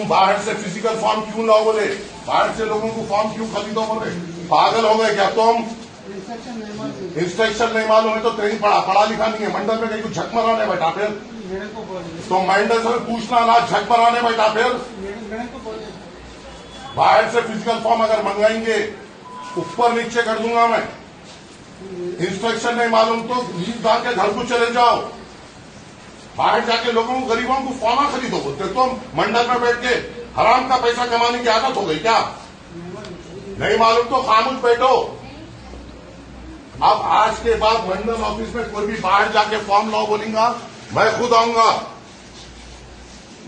तुम बाहर से फिजिकल फॉर्म क्यों लाओ बोले? बाहर से लोगों को फॉर्म क्यों खरीदो बोले? पागल हो गए क्या तुम? इंस्ट्रक्शन नहीं मालूम है तो ट्रेनिंग पढ़ा लिखा नहीं है। मंडल में कहीं को झक मराने बैठा फिर तो मंडल से पूछना ना, झक मराने बैठा फिर। बाहर से फिजिकल फॉर्म अगर मंगाएंगे ऊपर नीचे कर दूंगा मैं। इंस्ट्रक्शन नहीं मालूम तो लीव डाल के घर को चले जाओ। बाहर जाके लोगों को, गरीबों को फॉर्मा खरीदो बोलते तुम। मंडल में बैठ के हराम का पैसा कमाने की आदत हो गई क्या? नहीं मालूम तो खामोश बैठो। अब आज के बाद मंडल ऑफिस में कोई भी बाहर जाके फॉर्म लाओ बोलेगा, मैं खुद आऊंगा।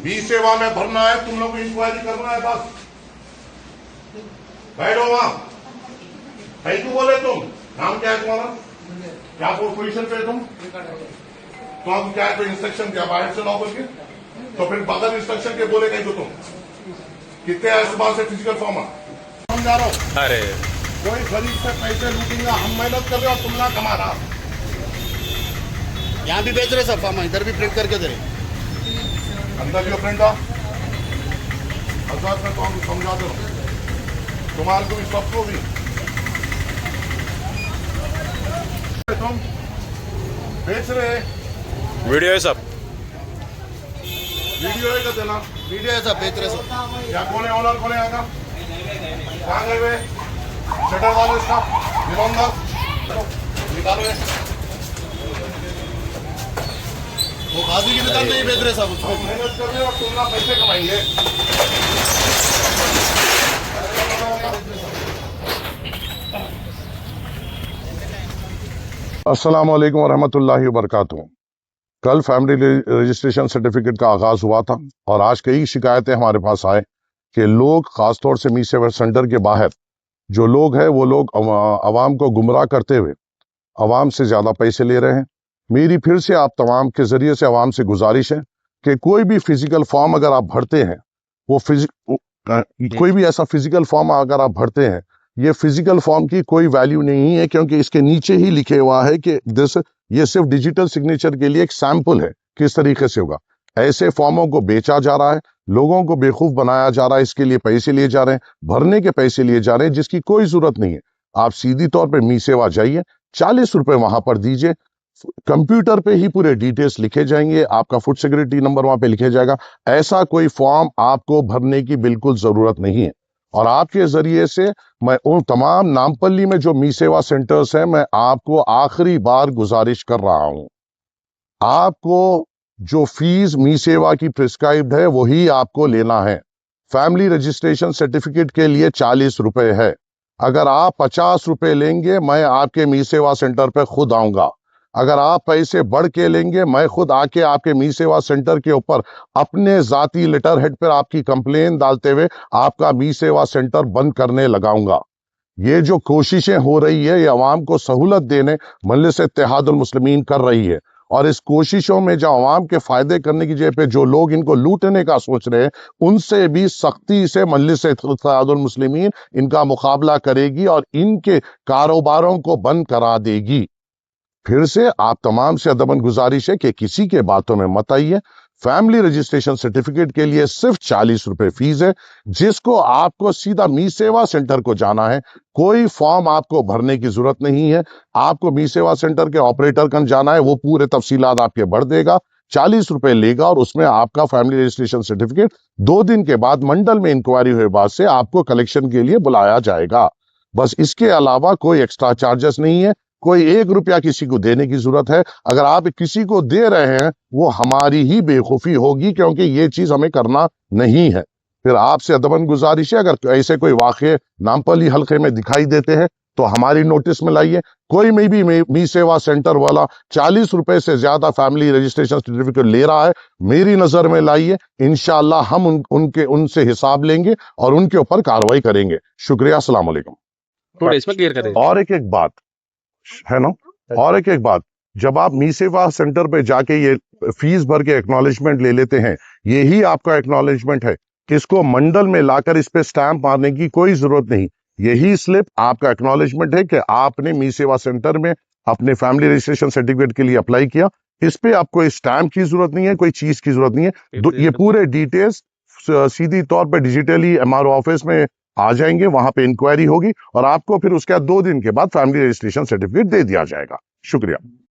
बी सेवा में भरना है, तुम लोग को इंक्वायरी करना है, बस बैठो वहां। थैंक यू बोले तुम। नाम क्या है तुम्हारा? क्या पोजीशन पे तुम? तो अब क्या है? कोई इंस्ट्रक्शन दिया बाहर से लाओ बोल के, तो फिर बगैर इंस्ट्रक्शन के बोले कहीं को तुम कितने आए सुबह से फिजिकल फॉर्म समझा रहा हूं। अरे कोई गरीब से पैसे लूटेंगे, हम मेहनत कर रहे हो, तुम ना कमा रहा। यहाँ भी बेच रहे सब फॉर्म, इधर भी प्रिंट करके दे रहे। अंदर जो प्रिंट हजार में तो हम समझा दो तुम्हारे को भी, सबको भी। तुम बेच रहे वीडियो है सब, वीडियो है क्या देना? वीडियो है सब, बेच रहे सब। या कौन है ऑनर, कौन है यहाँ का? कहाँ गए हुए? शटर वाले इसका निबंधक निकालो। वो बाजू की दुकान में ही बेच रहे सब। हम मेहनत कर रहे हो और तुम ना पैसे कमाएंगे। अस्सलाम वालेकुम वरहमतुल्लाहि वबरकातुहू। कल फैमिली रजिस्ट्रेशन सर्टिफिकेट का आगाज हुआ था और आज कई शिकायतें हमारे पास आए कि लोग, खासतौर से मी सेवा सेंटर के बाहर जो लोग हैं वो लोग अवाम को गुमराह करते हुए अवाम से ज़्यादा पैसे ले रहे हैं। मेरी फिर से आप तमाम के ज़रिए से अवाम से गुजारिश है कि कोई भी फिजिकल फॉर्म अगर आप भरते हैं, कोई भी ऐसा फिजिकल फॉर्म अगर आप भरते हैं, ये फिजिकल फॉर्म की कोई वैल्यू नहीं है, क्योंकि इसके नीचे ही लिखे हुआ है कि ये सिर्फ डिजिटल सिग्नेचर के लिए एक सैंपल है किस तरीके से होगा। ऐसे फॉर्मों को बेचा जा रहा है, लोगों को बेवकूफ बनाया जा रहा है, इसके लिए पैसे लिए जा रहे हैं, भरने के पैसे लिए जा रहे हैं जिसकी कोई जरूरत नहीं है। आप सीधी तौर पे मी सेवा जाइए, 40 रुपए वहां पर दीजिए, कंप्यूटर पे ही पूरे डिटेल्स लिखे जाएंगे, आपका फूड सिक्योरिटी नंबर वहां पे लिखे जाएगा। ऐसा कोई फॉर्म आपको भरने की बिल्कुल जरूरत नहीं है। और आपके जरिए से मैं उन तमाम नामपल्ली में जो मी सेवा सेंटर्स हैं, मैं आपको आखिरी बार गुजारिश कर रहा हूं, आपको जो फीस मी सेवा की प्रिस्क्राइब्ड है वही आपको लेना है। फैमिली रजिस्ट्रेशन सर्टिफिकेट के लिए 40 रुपए है। अगर आप 50 रुपए लेंगे, मैं आपके मी सेवा सेंटर पे खुद आऊंगा। अगर आप पैसे बढ़ के लेंगे, मैं खुद आके आपके मी सेवा सेंटर के ऊपर अपने जाती लेटर हेड पर आपकी कंप्लेन डालते हुए आपका मी सेवा सेंटर बंद करने लगाऊंगा। ये जो कोशिशें हो रही है, ये अवाम को सहूलत देने मजलिस इत्तेहादुल मुस्लिमीन कर रही है, और इस कोशिशों में जो अवाम के फायदे करने की जगह पे जो लोग इनको लूटने का सोच रहे हैं, उनसे भी सख्ती से मजलिस इत्तेहादुल मुस्लिमीन इनका मुकाबला करेगी और इनके कारोबारों को बंद करा देगी। फिर से आप तमाम से अदबन गुजारिश है कि किसी के बातों में मत आइए। फैमिली रजिस्ट्रेशन सर्टिफिकेट के लिए सिर्फ 40 रुपए फीस है, जिसको आपको सीधा मी सेवा सेंटर को जाना है। कोई फॉर्म आपको भरने की जरूरत नहीं है। आपको मी सेवा सेंटर के ऑपरेटर कन जाना है, वो पूरे तफसीलात आपके भर देगा, 40 रुपए लेगा और उसमें आपका फैमिली रजिस्ट्रेशन सर्टिफिकेट 2 दिन के बाद मंडल में इंक्वायरी हुए बाद से आपको कलेक्शन के लिए बुलाया जाएगा। बस इसके अलावा कोई एक्स्ट्रा चार्जेस नहीं है, कोई 1 रुपया किसी को देने की जरूरत है। अगर आप किसी को दे रहे हैं, वो हमारी ही बेवकूफी होगी, क्योंकि ये चीज हमें करना नहीं है। फिर आपसे अदबन गुजारिश है, अगर ऐसे कोई वाकये नामपल्ली हल्के में दिखाई देते हैं तो हमारी नोटिस में लाइए। कोई में भी मी सेवा सेंटर वाला 40 रुपए से ज्यादा फैमिली रजिस्ट्रेशन सर्टिफिकेट ले रहा है, मेरी नजर में लाइए। इंशाअल्लाह हम उनसे हिसाब लेंगे और उनके ऊपर कार्रवाई करेंगे। शुक्रिया, अस्सलाम वालेकुम। थोड़ा इसमें क्लियर करें। और एक बात है ना, और एक बात, जब आप मी सेवा सेंटर पे जाके ये फीस भर के एक्नॉलेजमेंट ले लेते हैं, यही आपका एक्नॉलेजमेंट है। इसको मंडल में लाकर इस पे स्टैंप मारने की कोई जरूरत नहीं। यही स्लिप आपका एक्नॉलेजमेंट है कि आपने मी सेवा सेंटर में अपने फैमिली रजिस्ट्रेशन सर्टिफिकेट के लिए अप्लाई किया। इस पे आपको स्टैंप की जरूरत नहीं है, कोई चीज की जरूरत नहीं है। ये पूरे डिटेल्स सीधी तौर पे डिजिटली एमआरओ ऑफिस में आ जाएंगे, वहां पे इंक्वायरी होगी और आपको फिर उसके बाद 2 दिन के बाद फैमिली रजिस्ट्रेशन सर्टिफिकेट दे दिया जाएगा। शुक्रिया।